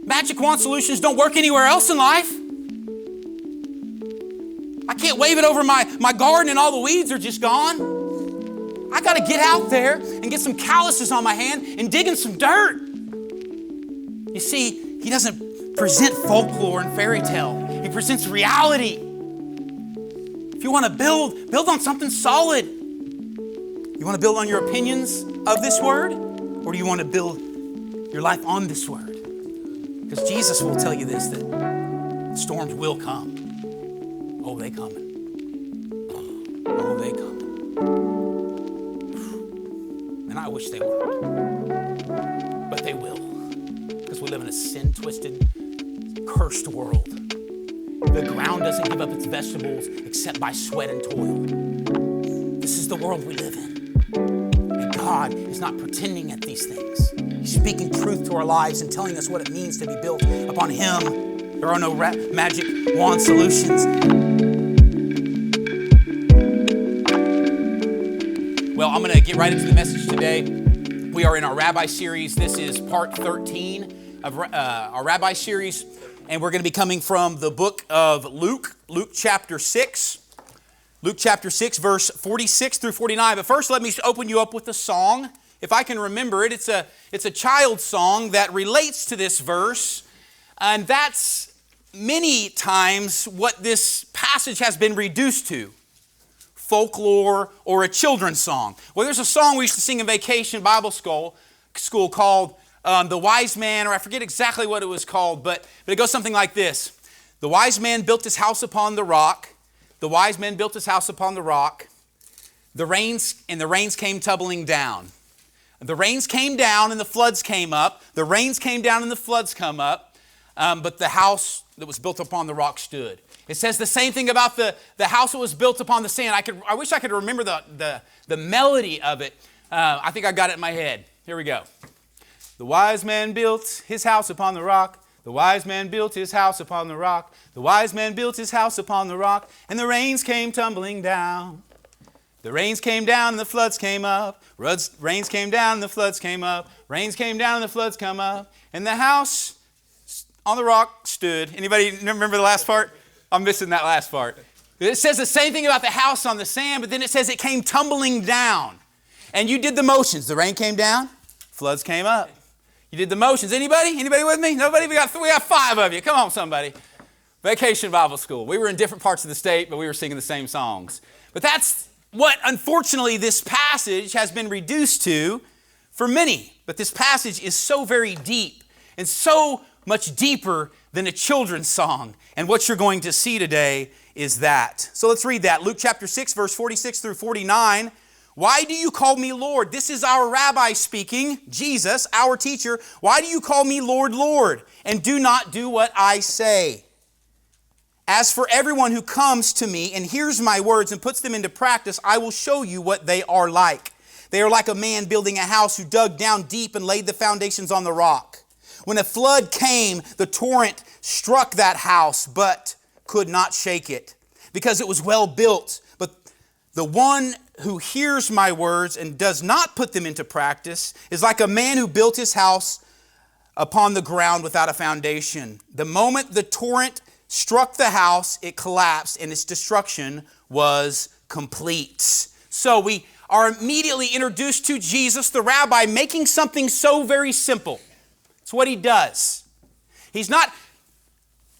Magic wand solutions don't work anywhere else in life. I can't wave it over my garden and all the weeds are just gone. I got to get out there and get some calluses on my hand and dig in some dirt. You see, he doesn't present folklore and fairy tale. He presents reality. If you want to build on something solid. You want to build on your opinions of this word? Or do you want to build your life on this word? Because Jesus will tell you this, that storms will come. Oh, they coming. Oh, they coming. And I wish they weren't. But they will. Because we live in a sin-twisted, cursed world. The ground doesn't give up its vegetables except by sweat and toil. This is the world we live in. And God is not pretending at these things. He's speaking truth to our lives and telling us what it means to be built upon Him. There are no magic wand solutions. Well, I'm going to get right into the message today. We are in our Rabbi series. This is part 13 of our Rabbi series. And we're going to be coming from the book of Luke chapter 6. Luke chapter 6, verse 46 through 49. But first, let me open you up with a song. If I can remember it, it's a child's song that relates to this verse. And that's many times what this passage has been reduced to. Folklore or a children's song. Well, there's a song we used to sing in vacation Bible school called The Wise Man, or I forget exactly what it was called, but it goes something like this. The wise man built his house upon the rock. The wise man built his house upon the rock. The rains came tumbling down. The rains came down and the floods came up. The rains came down and the floods come up. But the house that was built upon the rock stood. It says the same thing about the house that was built upon the sand. I wish I could remember the melody of it. I think I got it in my head. Here we go. The wise man built his house upon the rock. The wise man built his house upon the rock. The wise man built his house upon the rock. And the rains came tumbling down. The rains came down and the floods came up. Rains came down and the floods came up. Rains came down and the floods come up. And the house on the rock stood. Anybody remember the last part? I'm missing that last part. It says the same thing about the house on the sand, but then it says it came tumbling down. And you did the motions. The rain came down, floods came up. You did the motions. Anybody? Anybody with me? Nobody? We got 5 of you. Come on, somebody. Vacation Bible School. We were in different parts of the state, but we were singing the same songs. But that's what, unfortunately, this passage has been reduced to for many. But this passage is so very deep and so much deeper than a children's song. And what you're going to see today is that. So let's read that. Luke chapter 6, verse 46 through 49. Why do you call me Lord? This is our rabbi speaking, Jesus, our teacher. Why do you call me Lord, Lord, and do not do what I say? As for everyone who comes to me and hears my words and puts them into practice, I will show you what they are like. They are like a man building a house who dug down deep and laid the foundations on the rock. When a flood came, the torrent struck that house, but could not shake it, because it was well built. But the one who hears my words and does not put them into practice is like a man who built his house upon the ground without a foundation. The moment the torrent struck the house, it collapsed, and its destruction was complete. So we are immediately introduced to Jesus, the rabbi, making something so very simple. It's what he does. He's not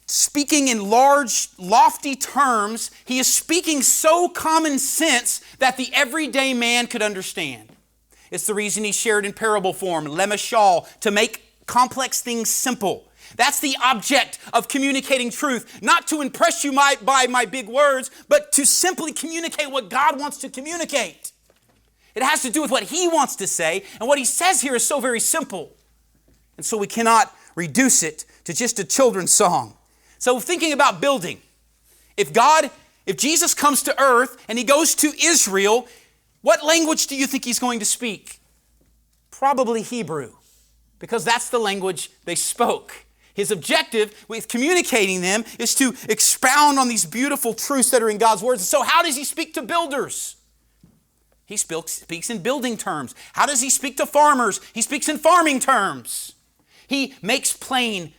speaking in large, lofty terms. He is speaking so common sense that the everyday man could understand. It's the reason he shared in parable form, lemashal, to make complex things simple. That's the object of communicating truth, not to impress you by my big words, but to simply communicate what God wants to communicate. It has to do with what He wants to say, and what He says here is so very simple. And so we cannot reduce it to just a children's song. So thinking about building, if Jesus comes to earth and He goes to Israel, what language do you think He's going to speak? Probably Hebrew, because that's the language they spoke. His objective with communicating them is to expound on these beautiful truths that are in God's words. So how does He speak to builders? He speaks in building terms. How does He speak to farmers? He speaks in farming terms. He makes plain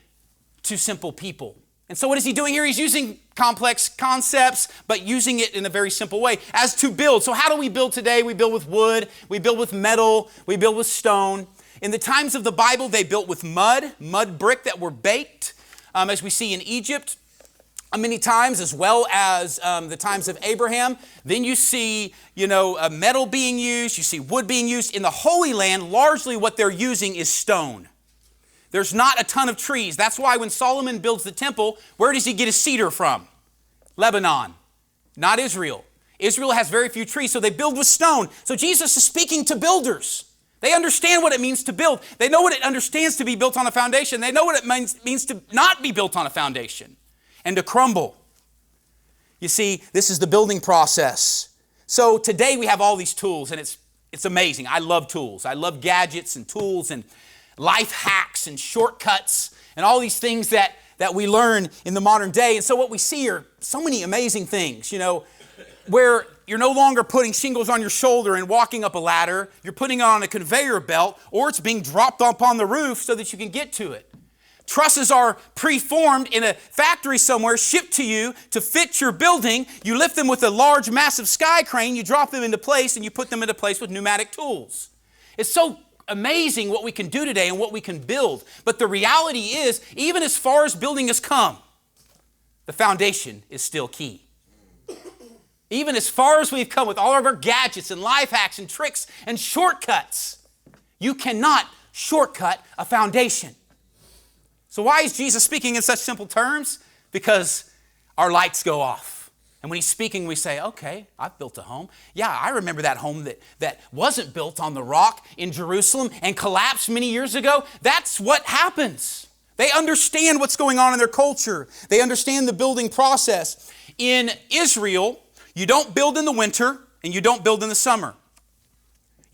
to simple people. And so what is he doing here? He's using complex concepts, but using it in a very simple way. As to build. So how do we build today? We build with wood, we build with metal, we build with stone. In the times of the Bible, they built with mud brick that were baked, as we see in Egypt many times, as well as the times of Abraham. Then you see, metal being used, you see wood being used. In the Holy Land, largely what they're using is stone. There's not a ton of trees. That's why when Solomon builds the temple, where does he get his cedar from? Lebanon, not Israel. Israel has very few trees, so they build with stone. So Jesus is speaking to builders. They understand what it means to build. They know what it understands to be built on a foundation. They know what it means to not be built on a foundation and to crumble. You see, this is the building process. So today we have all these tools, and it's amazing. I love tools. I love gadgets and tools and life hacks and shortcuts and all these things that we learn in the modern day. And so what we see are so many amazing things, where you're no longer putting shingles on your shoulder and walking up a ladder. You're putting it on a conveyor belt, or it's being dropped up on the roof so that you can get to it. Trusses are preformed in a factory somewhere, shipped to you to fit your building. You lift them with a large, massive sky crane. You drop them into place, and you put them into place with pneumatic tools. It's so amazing what we can do today and what we can build. But the reality is, even as far as building has come, the foundation is still key. Even as far as we've come with all of our gadgets and life hacks and tricks and shortcuts, you cannot shortcut a foundation. So why is Jesus speaking in such simple terms? Because our lights go off. And when he's speaking, we say, okay, I've built a home. Yeah, I remember that home that wasn't built on the rock in Jerusalem and collapsed many years ago. That's what happens. They understand what's going on in their culture. They understand the building process. In Israel, you don't build in the winter and you don't build in the summer.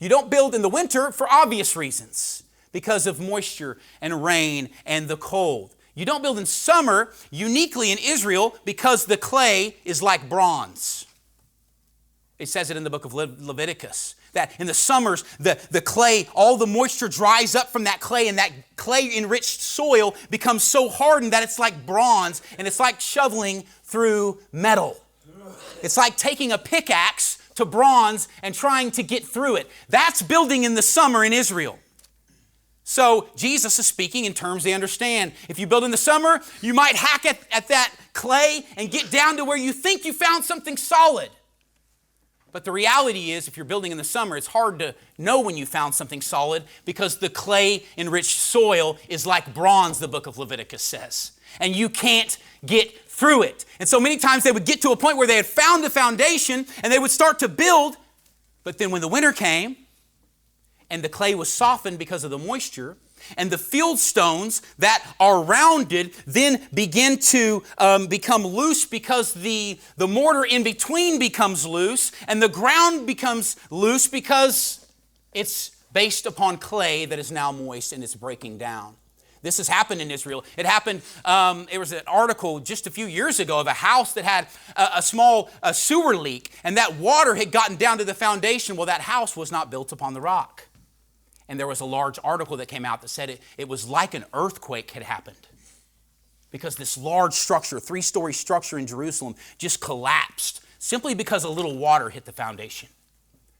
You don't build in the winter for obvious reasons, because of moisture and rain and the cold. You don't build in summer, uniquely in Israel, because the clay is like bronze. It says it in the book of Leviticus, that in the summers, the clay, all the moisture dries up from that clay, and that clay-enriched soil becomes so hardened that it's like bronze, and it's like shoveling through metal. It's like taking a pickaxe to bronze and trying to get through it. That's building in the summer in Israel. So Jesus is speaking in terms they understand. If you build in the summer, you might hack at that clay and get down to where you think you found something solid. But the reality is, if you're building in the summer, it's hard to know when you found something solid, because the clay-enriched soil is like bronze, the book of Leviticus says. And you can't get through it. And so many times they would get to a point where they had found a foundation and they would start to build. But then when the winter came, and the clay was softened because of the moisture, and the field stones that are rounded then begin to become loose because the mortar in between becomes loose, and the ground becomes loose because it's based upon clay that is now moist and it's breaking down. This has happened in Israel. It happened, there was an article just a few years ago of a house that had a small sewer leak, and that water had gotten down to the foundation. Well, that house was not built upon the rock. And there was a large article that came out that said it was like an earthquake had happened, because this large structure, 3-story structure in Jerusalem, just collapsed simply because a little water hit the foundation,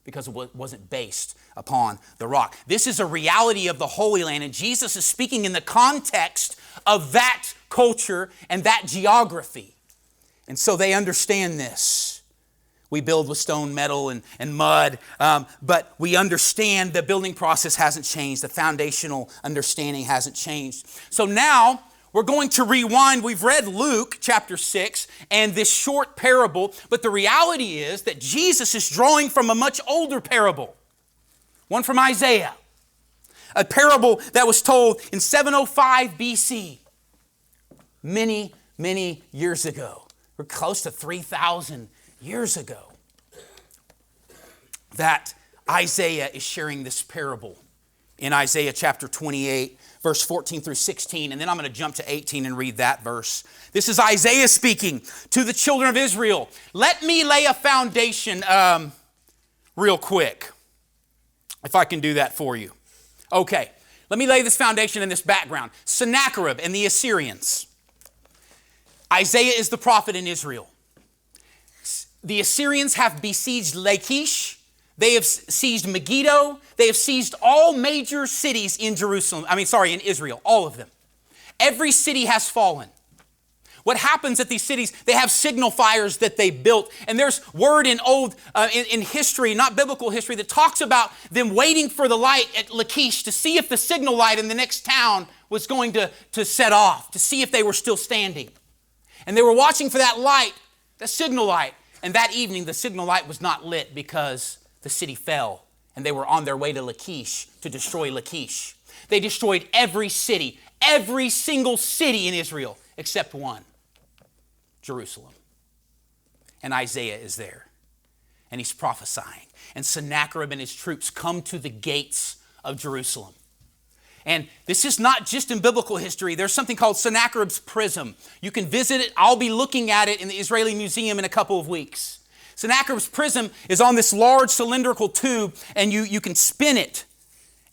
because it wasn't based upon the rock. This is a reality of the Holy Land, and Jesus is speaking in the context of that culture and that geography. And so they understand this. We build with stone, metal, and mud, but we understand the building process hasn't changed. The foundational understanding hasn't changed. So now we're going to rewind. We've read Luke chapter 6 and this short parable, but the reality is that Jesus is drawing from a much older parable, one from Isaiah, a parable that was told in 705 BC, many, many years ago. We're close to 3,000 years ago that Isaiah is sharing this parable in Isaiah chapter 28, verse 14 through 16. And then I'm going to jump to 18 and read that verse. This is Isaiah speaking to the children of Israel. Let me lay a foundation real quick, if I can do that for you. Okay, Let me lay this foundation and this background. Sennacherib and the Assyrians. Isaiah is the prophet in Israel. The Assyrians have besieged Lachish. They have seized Megiddo. They have seized all major cities in in Israel, all of them. Every city has fallen. What happens at these cities, they have signal fires that they built. And there's word in in history, not biblical history, that talks about them waiting for the light at Lachish to see if the signal light in the next town was going to set off, to see if they were still standing. And they were watching for that light, the signal light. And that evening, the signal light was not lit because the city fell. And they were on their way to Lachish to destroy Lachish. They destroyed every city, every single city in Israel, except one. Jerusalem. And Isaiah is there. And he's prophesying. And Sennacherib and his troops come to the gates of Jerusalem. And this is not just in biblical history. There's something called Sennacherous Prism. You can visit it. I'll be looking at it in the Israeli Museum in a couple of weeks. Sennacherous Prism is on this large cylindrical tube, and you can spin it.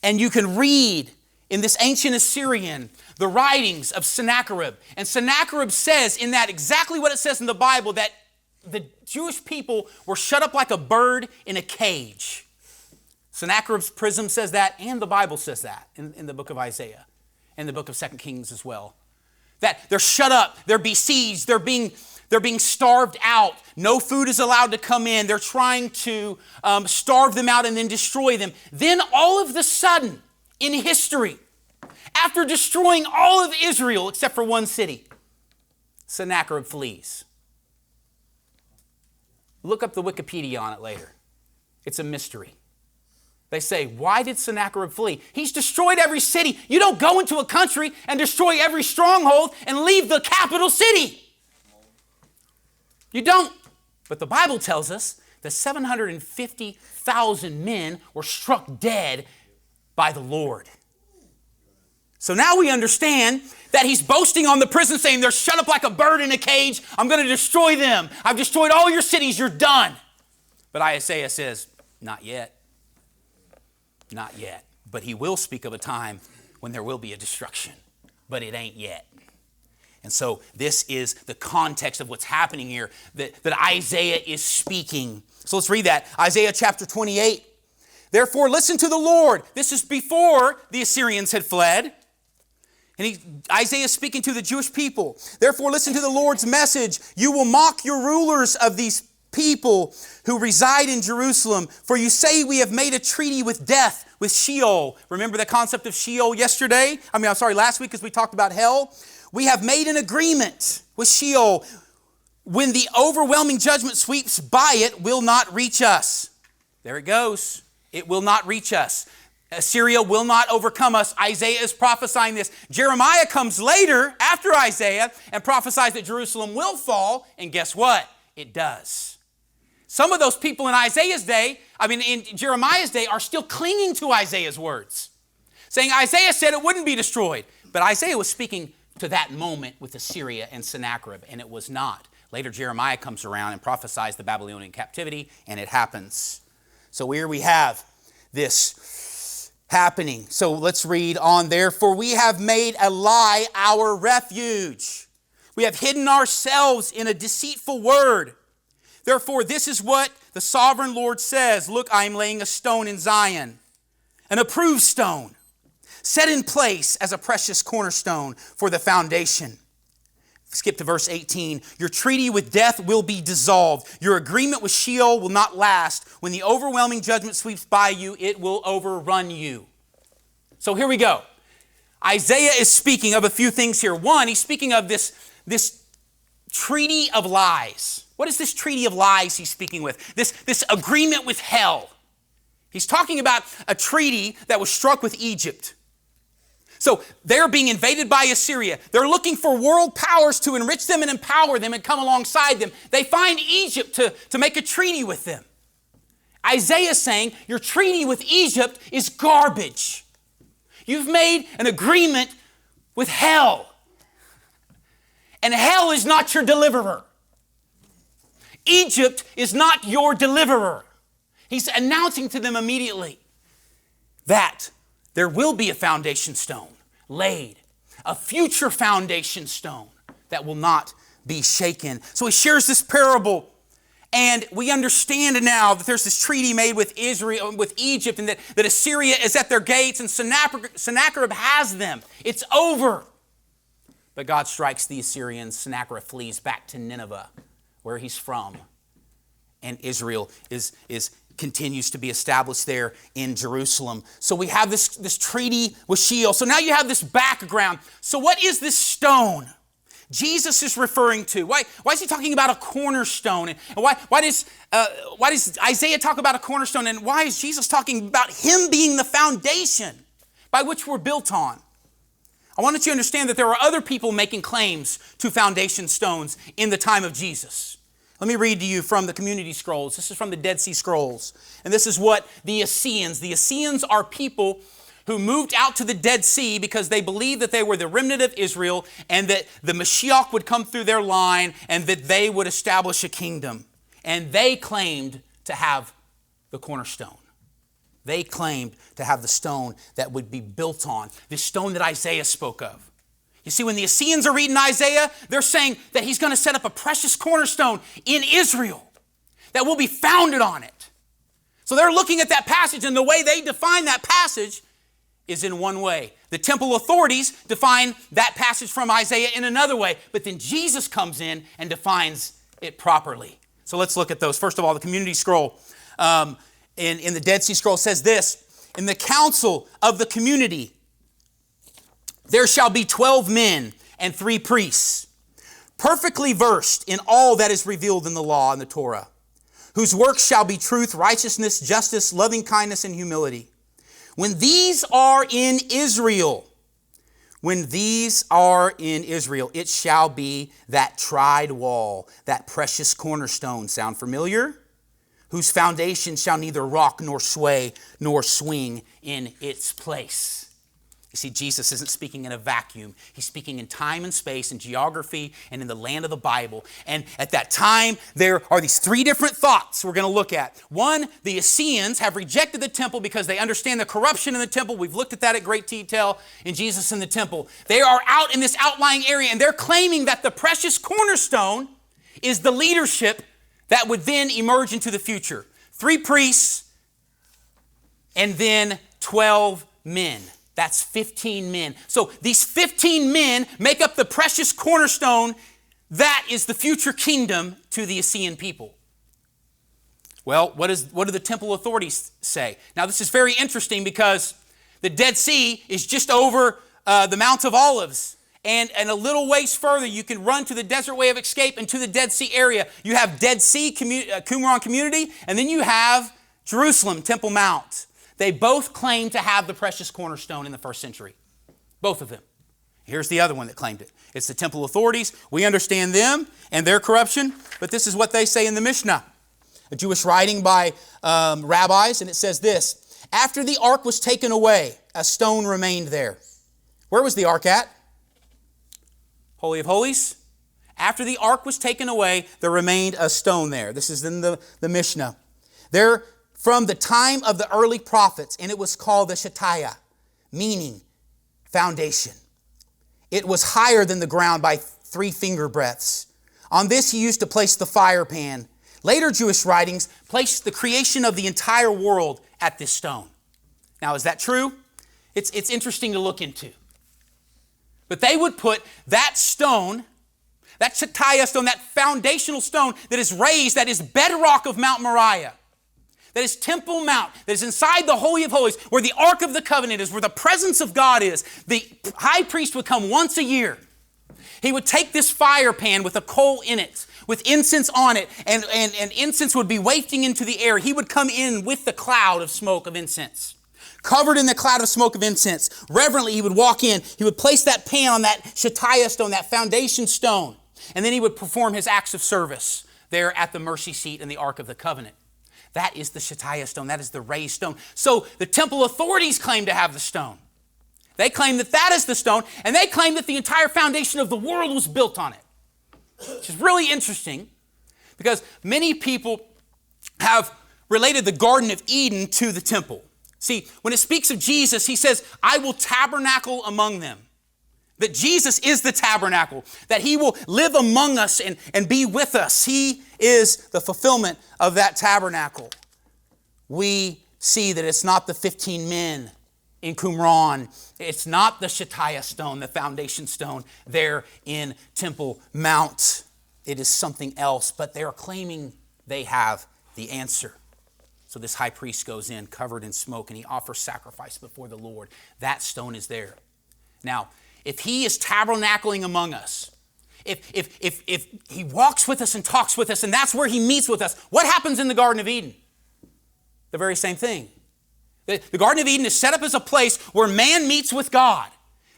And you can read in this ancient Assyrian the writings of Sennacherib. And Sennacherib says in that exactly what it says in the Bible, that the Jewish people were shut up like a bird in a cage. Sennacherib's prism says that, and the Bible says that in the book of Isaiah, and the book of 2 Kings as well. That they're shut up, they're besieged, they're being starved out. No food is allowed to come in. They're trying to starve them out and then destroy them. Then all of a sudden, in history, after destroying all of Israel except for one city, Sennacherib flees. Look up the Wikipedia on it later. It's a mystery. They say, why did Sennacherib flee? He's destroyed every city. You don't go into a country and destroy every stronghold and leave the capital city. You don't. But the Bible tells us that 750,000 men were struck dead by the Lord. So now we understand that he's boasting on the prison, saying they're shut up like a bird in a cage. I'm going to destroy them. I've destroyed all your cities. You're done. But Isaiah says, not yet. Not yet. But he will speak of a time when there will be a destruction. But it ain't yet. And so this is the context of what's happening here that Isaiah is speaking. So let's read that. Isaiah chapter 28. Therefore, listen to the Lord. This is before the Assyrians had fled. And Isaiah is speaking to the Jewish people. Therefore, listen to the Lord's message. You will mock your rulers of these people who reside in Jerusalem. For you say we have made a treaty with death, with Sheol. Remember the concept of Sheol last week as we talked about hell? We have made an agreement with Sheol. When the overwhelming judgment sweeps by, it will not reach us. There it goes. It will not reach us. Assyria will not overcome us. Isaiah is prophesying this. Jeremiah comes later, after Isaiah, and prophesies that Jerusalem will fall. And guess what? It does. Some of those people in in Jeremiah's day, are still clinging to Isaiah's words, saying Isaiah said it wouldn't be destroyed. But Isaiah was speaking to that moment with Assyria and Sennacherib, and it was not. Later, Jeremiah comes around and prophesies the Babylonian captivity, and it happens. So here we have this happening. So let's read on there. For we have made a lie our refuge. We have hidden ourselves in a deceitful word. Therefore, this is what the sovereign Lord says. Look, I am laying a stone in Zion, an approved stone, set in place as a precious cornerstone for the foundation. Skip to verse 18. Your treaty with death will be dissolved. Your agreement with Sheol will not last. When the overwhelming judgment sweeps by you, it will overrun you. So here we go. Isaiah is speaking of a few things here. One, he's speaking of this treaty of lies. What is this treaty of lies he's speaking with? This agreement with hell. He's talking about a treaty that was struck with Egypt. So they're being invaded by Assyria. They're looking for world powers to enrich them and empower them and come alongside them. They find Egypt to make a treaty with them. Isaiah is saying, your treaty with Egypt is garbage. You've made an agreement with hell. And hell is not your deliverer. Egypt is not your deliverer. He's announcing to them immediately that there will be a foundation stone laid, a future foundation stone that will not be shaken. So he shares this parable, and we understand now that there's this treaty made with Israel, with Egypt, and that Assyria is at their gates, and Sennacherib has them. It's over. But God strikes the Assyrians. Sennacherib flees back to Nineveh, where he's from. And Israel continues to be established there in Jerusalem. So we have this treaty with Sheol. So now you have this background. So what is this stone Jesus is referring to? Why is he talking about a cornerstone? And why does Isaiah talk about a cornerstone? And why is Jesus talking about him being the foundation by which we're built on? I want you to understand that there are other people making claims to foundation stones in the time of Jesus. Let me read to you from the community scrolls. This is from the Dead Sea Scrolls. And this is what the Essenes are people who moved out to the Dead Sea because they believed that they were the remnant of Israel and that the Mashiach would come through their line and that they would establish a kingdom. And they claimed to have the cornerstone. They claimed to have the stone that would be built on, this stone that Isaiah spoke of. You see, when the Essenes are reading Isaiah, they're saying that he's going to set up a precious cornerstone in Israel that will be founded on it. So they're looking at that passage, and the way they define that passage is in one way. The temple authorities define that passage from Isaiah in another way, but then Jesus comes in and defines it properly. So let's look at those. First of all, the community scroll in the Dead Sea Scroll says this: in the council of the community, there shall be 12 men and 3 priests, perfectly versed in all that is revealed in the law and the Torah, whose works shall be truth, righteousness, justice, loving kindness, and humility. When these are in Israel, it shall be that tried wall, that precious cornerstone. Sound familiar? Whose foundation shall neither rock nor sway nor swing in its place. You see, Jesus isn't speaking in a vacuum. He's speaking in time and space and geography and in the land of the Bible. And at that time, there are these 3 different thoughts we're going to look at. One, the Essenes have rejected the temple because they understand the corruption in the temple. We've looked at that at great detail in Jesus in the temple. They are out in this outlying area, and they're claiming that the precious cornerstone is the leadership that would then emerge into the future. 3 priests and then 12 men. That's 15 men. So these 15 men make up the precious cornerstone that is the future kingdom to the Essene people. Well, what do the temple authorities say? Now, this is very interesting because the Dead Sea is just over the Mount of Olives. And a little ways further, you can run to the Desert Way of Escape and to the Dead Sea area. You have Dead Sea, Qumran community, and then you have Jerusalem, Temple Mount. They both claim to have the precious cornerstone in the first century. Both of them. Here's the other one that claimed it. It's the temple authorities. We understand them and their corruption, but this is what they say in the Mishnah, a Jewish writing by rabbis, and it says this: after the ark was taken away, a stone remained there. Where was the ark at? Holy of Holies. After the ark was taken away, there remained a stone there. This is in the Mishnah. There, from the time of the early prophets, and it was called the Shetaya, meaning foundation. It was higher than the ground by 3 finger breadths. On this he used to place the fire pan. Later Jewish writings placed the creation of the entire world at this stone. Now, is that true? It's interesting to look into. But they would put that stone, that Shetaya stone, that foundational stone that is raised, that is bedrock of Mount Moriah, that is Temple Mount, that is inside the Holy of Holies, where the Ark of the Covenant is, where the presence of God is. The high priest would come once a year. He would take this fire pan with a coal in it, with incense on it, and incense would be wafting into the air. He would come in with the cloud of smoke of incense. Covered in the cloud of smoke of incense. Reverently, he would walk in. He would place that pan on that Shetaya stone, that foundation stone. And then he would perform his acts of service there at the mercy seat in the Ark of the Covenant. That is the Shetaya stone. That is the raised stone. So the temple authorities claim to have the stone. They claim that that is the stone, and they claim that the entire foundation of the world was built on it. Which is really interesting because many people have related the Garden of Eden to the temple. See, when it speaks of Jesus, he says, I will tabernacle among them. That Jesus is the tabernacle, that he will live among us and be with us. He is the fulfillment of that tabernacle. We see that it's not the 15 men in Qumran. It's not the Shettiah stone, the foundation stone there in Temple Mount. It is something else, but they are claiming they have the answer. So this high priest goes in covered in smoke and he offers sacrifice before the Lord. That stone is there. Now, if he is tabernacling among us, if he walks with us and talks with us and that's where he meets with us, what happens in the Garden of Eden? The very same thing. The Garden of Eden is set up as a place where man meets with God.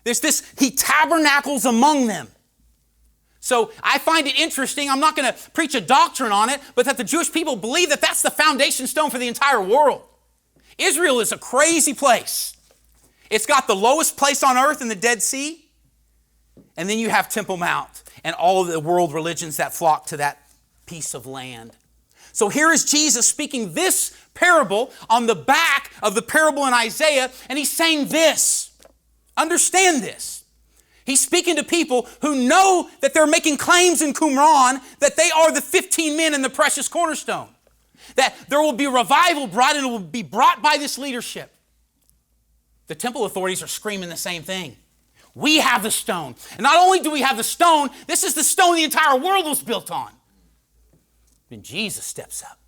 He tabernacles among them. So I find it interesting, I'm not going to preach a doctrine on it, but that the Jewish people believe that that's the foundation stone for the entire world. Israel is a crazy place. It's got the lowest place on earth in the Dead Sea, and then you have Temple Mount and all of the world religions that flock to that piece of land. So here is Jesus speaking this parable on the back of the parable in Isaiah, and he's saying this. Understand this. He's speaking to people who know that they're making claims in Qumran that they are the 15 men in the precious cornerstone. That there will be revival brought and it will be brought by this leadership. The temple authorities are screaming the same thing. We have the stone. And not only do we have the stone, this is the stone the entire world was built on. Then Jesus steps up.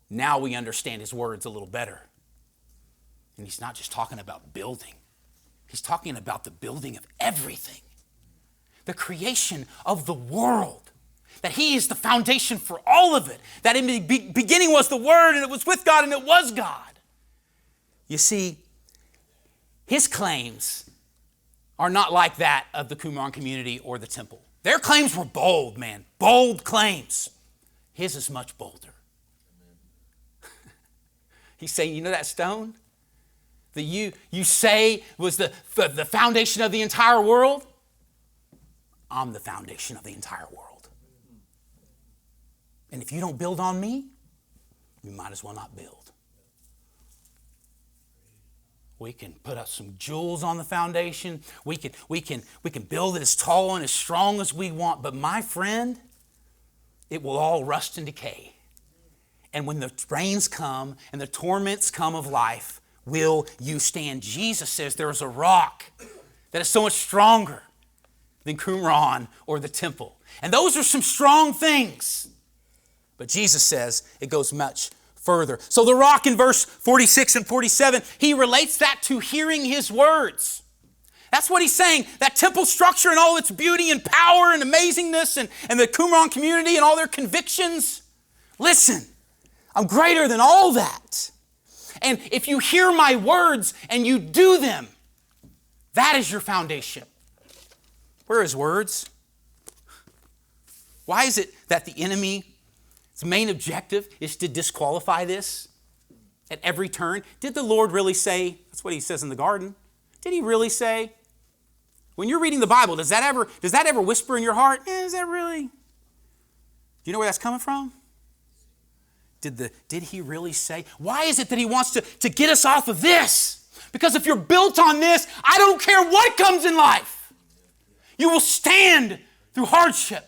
Now we understand his words a little better. And he's not just talking about building. He's talking about the building of everything. The creation of the world. That he is the foundation for all of it. That in the beginning was the Word, and it was with God, and it was God. You see, his claims are not like that of the Qumran community or the temple. Their claims were bold, man. Bold claims. His is much bolder. He's saying, you know that stone that you say was the foundation of the entire world? I'm the foundation of the entire world. And if you don't build on me, you might as well not build. We can put up some jewels on the foundation. We can build it as tall and as strong as we want. But my friend, it will all rust and decay. And when the rains come and the torments come of life, will you stand? Jesus says there is a rock that is so much stronger than Qumran or the temple. And those are some strong things. But Jesus says it goes much further. So the rock in verse 46 and 47, he relates that to hearing his words. That's what he's saying. That temple structure and all its beauty and power and amazingness and the Qumran community and all their convictions. Listen, I'm greater than all that. And if you hear my words and you do them, that is your foundation. Where are his words? Why is it that the enemy's main objective is to disqualify this at every turn? Did the Lord really say, that's what he says in the garden, did he really say? When you're reading the Bible, does that ever whisper in your heart, is that really? Do you know where that's coming from? Did he really say? Why is it that he wants to get us off of this? Because if you're built on this, I don't care what comes in life. You will stand through hardship.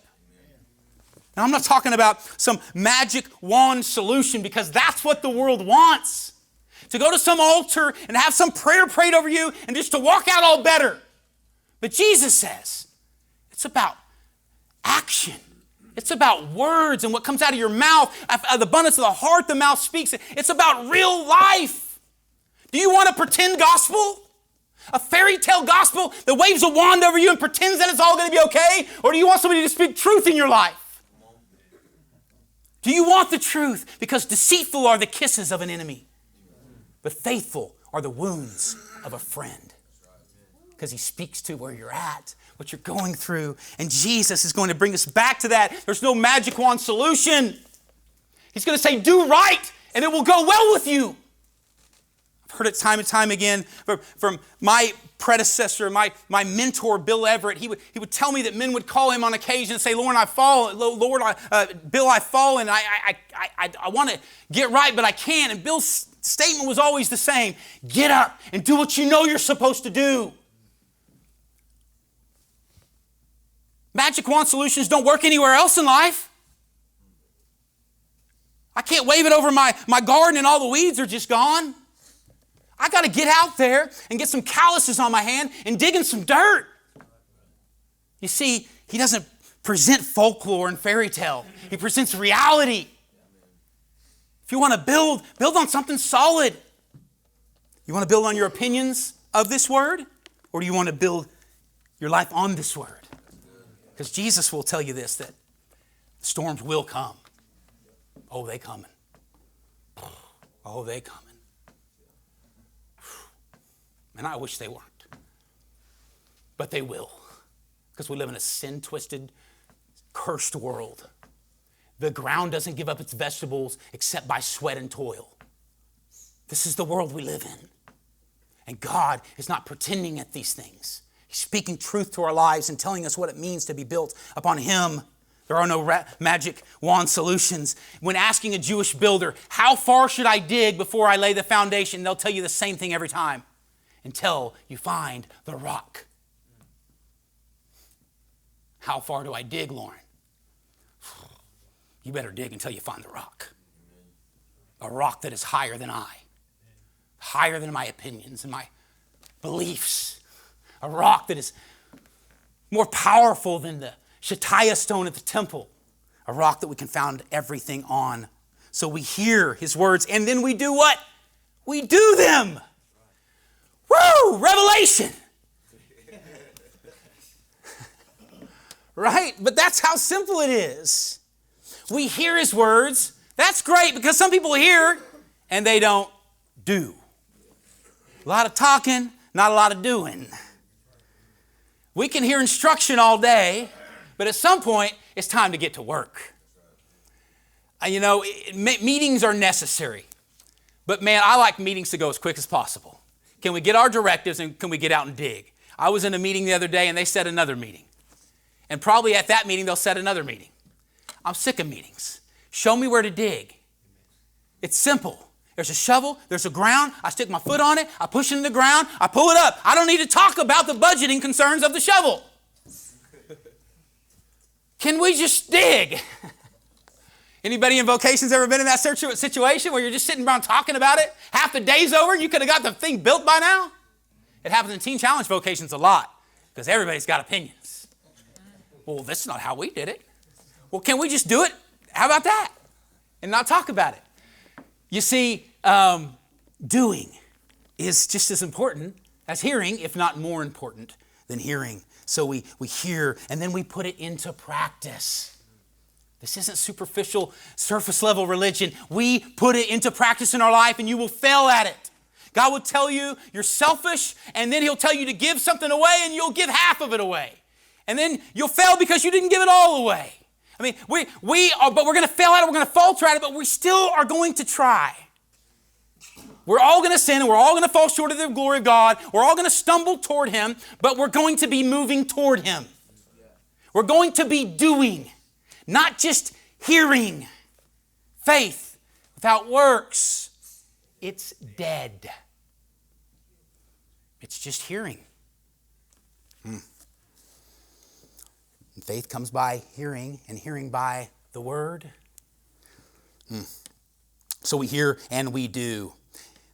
Now, I'm not talking about some magic wand solution, because that's what the world wants. To go to some altar and have some prayer prayed over you and just to walk out all better. But Jesus says it's about action. It's about words and what comes out of your mouth. Out of the abundance of the heart, the mouth speaks. It's about real life. Do you want a pretend gospel? A fairy tale gospel that waves a wand over you and pretends that it's all going to be okay? Or do you want somebody to speak truth in your life? Do you want the truth? Because deceitful are the kisses of an enemy, but faithful are the wounds of a friend. Because he speaks to where you're at, what you're going through. And Jesus is going to bring us back to that. There's no magic wand solution. He's going to say, do right, and it will go well with you. I've heard it time and time again from my predecessor, my mentor, Bill Everett. He would tell me that men would call him on occasion and say, Bill, I've fallen. I want to get right, but I can't. And Bill's statement was always the same. Get up and do what you know you're supposed to do. Magic wand solutions don't work anywhere else in life. I can't wave it over my garden and all the weeds are just gone. I got to get out there and get some calluses on my hand and dig in some dirt. You see, he doesn't present folklore and fairy tale. He presents reality. If you want to build on something solid. You want to build on your opinions of this word? Or do you want to build your life on this word? Because Jesus will tell you this, that storms will come. Oh, they coming. Oh, they coming. And I wish they weren't. But they will. Because we live in a sin-twisted, cursed world. The ground doesn't give up its vegetables except by sweat and toil. This is the world we live in. And God is not pretending at these things. He's speaking truth to our lives and telling us what it means to be built upon Him. There are no magic wand solutions. When asking a Jewish builder, how far should I dig before I lay the foundation? They'll tell you the same thing every time. Until you find the rock. How far do I dig, Loren? You better dig until you find the rock. A rock that is higher than I. Higher than my opinions and my beliefs. A rock that is more powerful than the Shataya stone at the temple. A rock that we can found everything on. So we hear His words and then we do what? We do them. Woo! Revelation! Right? But that's how simple it is. We hear His words. That's great because some people hear and they don't do. A lot of talking, not a lot of doing. We can hear instruction all day, but at some point, it's time to get to work. Meetings are necessary. But man, I like meetings to go as quick as possible. Can we get our directives and can we get out and dig? I was in a meeting the other day and they set another meeting. And probably at that meeting, they'll set another meeting. I'm sick of meetings. Show me where to dig. It's simple. There's a shovel, there's a ground, I stick my foot on it, I push it in the ground, I pull it up. I don't need to talk about the budgeting concerns of the shovel. Can we just dig? Anybody in vocations ever been in that situation where you're just sitting around talking about it? Half the day's over and you could have got the thing built by now? It happens in Teen Challenge vocations a lot because everybody's got opinions. Well, that's not how we did it. Well, can we just do it? How about that? And not talk about it. You see, doing is just as important as hearing, if not more important than hearing. So we hear and then we put it into practice. This isn't superficial, surface level religion. We put it into practice in our life and you will fail at it. God will tell you you're selfish and then He'll tell you to give something away and you'll give half of it away. And then you'll fail because you didn't give it all away. I mean, but we're going to fail at it, we're going to falter at it, but we still are going to try. We're all going to sin and we're all going to fall short of the glory of God. We're all going to stumble toward Him, but we're going to be moving toward Him. We're going to be doing. Not just hearing. Faith without works, it's dead. It's just hearing. Faith comes by hearing, and hearing by the Word. So we hear and we do.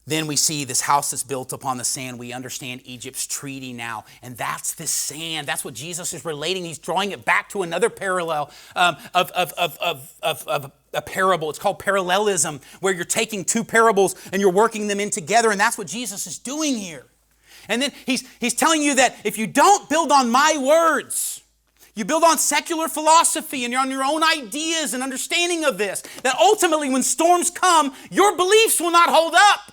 Then we see this house that's built upon the sand. We understand Egypt's treaty now. And that's the sand. That's what Jesus is relating. He's drawing it back to another parallel of a parable. It's called parallelism, where you're taking two parables and you're working them in together. And that's what Jesus is doing here. And then he's telling you that if you don't build on my words, you build on secular philosophy and you're on your own ideas and understanding of this, that ultimately when storms come, your beliefs will not hold up.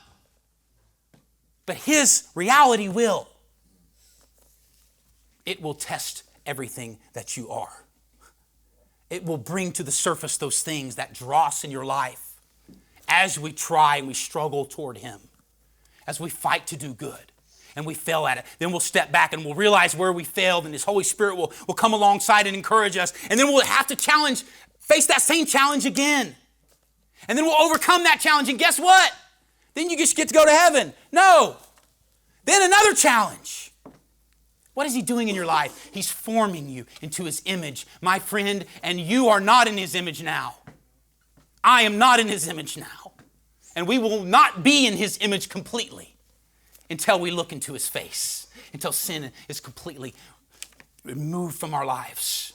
But His reality will. It will test everything that you are. It will bring to the surface those things that dross in your life as we try and we struggle toward Him. as we fight to do good and we fail at it. Then we'll step back and we'll realize where we failed, and His Holy Spirit will come alongside and encourage us. And then we'll have to face that same challenge again. And then we'll overcome that challenge. And guess what? Then you just get to go to heaven. No. Then another challenge. What is He doing in your life? He's forming you into His image, my friend, and you are not in His image now. I am not in His image now. And we will not be in His image completely until we look into His face, until sin is completely removed from our lives.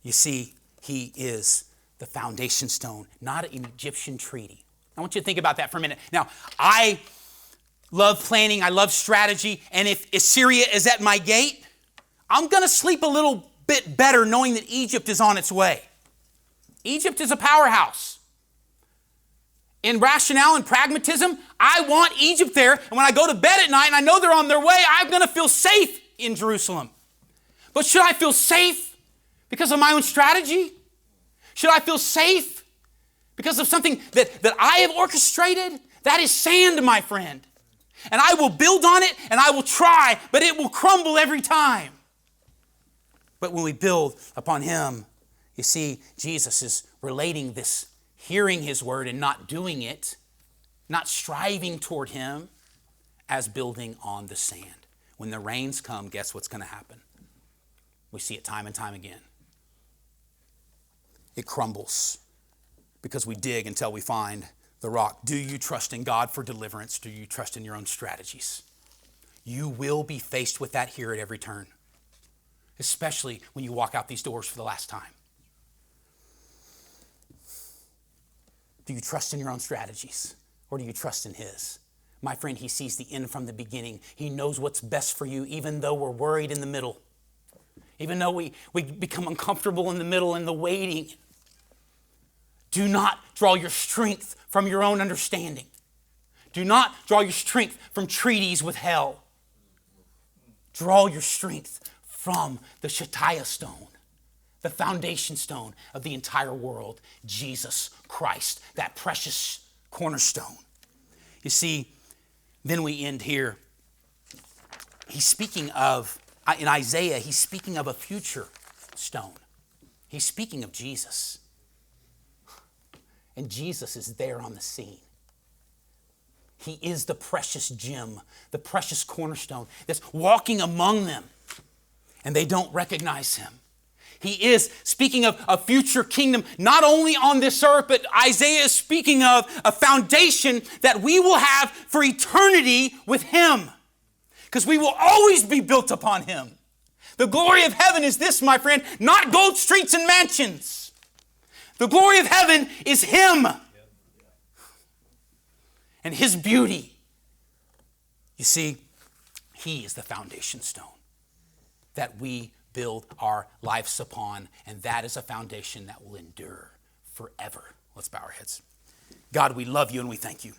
You see, He is the foundation stone, not an Egyptian treaty. I want you to think about that for a minute. Now, I love planning, I love strategy, and if Assyria is at my gate, I'm going to sleep a little bit better knowing that Egypt is on its way. Egypt is a powerhouse. In rationale and pragmatism, I want Egypt there, and when I go to bed at night and I know they're on their way, I'm going to feel safe in Jerusalem. But should I feel safe because of my own strategy? Should I feel safe because of something that I have orchestrated? That is sand, my friend. And I will build on it and I will try, but it will crumble every time. But when we build upon Him, you see, Jesus is relating this, hearing His word and not doing it, not striving toward Him, as building on the sand. When the rains come, guess what's going to happen? We see it time and time again. It crumbles because we dig until we find the rock. Do you trust in God for deliverance? Do you trust in your own strategies? You will be faced with that here at every turn, especially when you walk out these doors for the last time. Do you trust in your own strategies, or do you trust in His? My friend, He sees the end from the beginning. He knows what's best for you, even though we're worried in the middle. Even though we become uncomfortable in the middle in the waiting. Do not draw your strength from your own understanding. Do not draw your strength from treaties with hell. Draw your strength from the Shataya stone, the foundation stone of the entire world, Jesus Christ, that precious cornerstone. You see, then we end here. He's speaking of, in Isaiah, he's speaking of a future stone. He's speaking of Jesus. And Jesus is there on the scene. He is the precious gem, the precious cornerstone that's walking among them, and they don't recognize Him. He is speaking of a future kingdom, not only on this earth, but Isaiah is speaking of a foundation that we will have for eternity with Him, because we will always be built upon Him. The glory of heaven is this, my friend, not gold streets and mansions. The glory of heaven is Him and His beauty. You see, He is the foundation stone that we build our lives upon, and that is a foundation that will endure forever. Let's bow our heads. God, we love You and we thank You.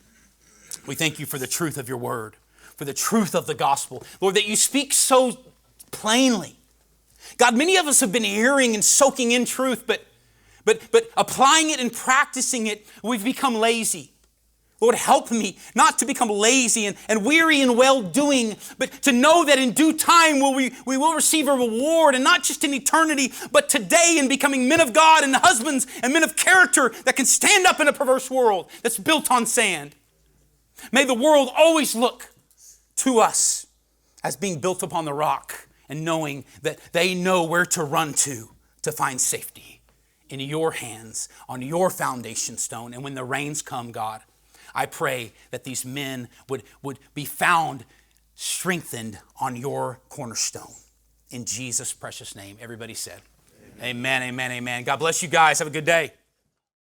We thank You for the truth of Your word, for the truth of the gospel. Lord, that You speak so plainly. God, many of us have been hearing and soaking in truth, but applying it and practicing it, we've become lazy. Lord, help me not to become lazy and weary in well-doing, but to know that in due time we will receive a reward, and not just in eternity, but today, in becoming men of God and husbands and men of character that can stand up in a perverse world that's built on sand. May the world always look to us as being built upon the rock and knowing that they know where to run to find safety. In Your hands, on Your foundation stone. And when the rains come, God, I pray that these men would be found strengthened on Your cornerstone. In Jesus' precious name. Everybody said, amen, amen, amen. God bless you guys. Have a good day.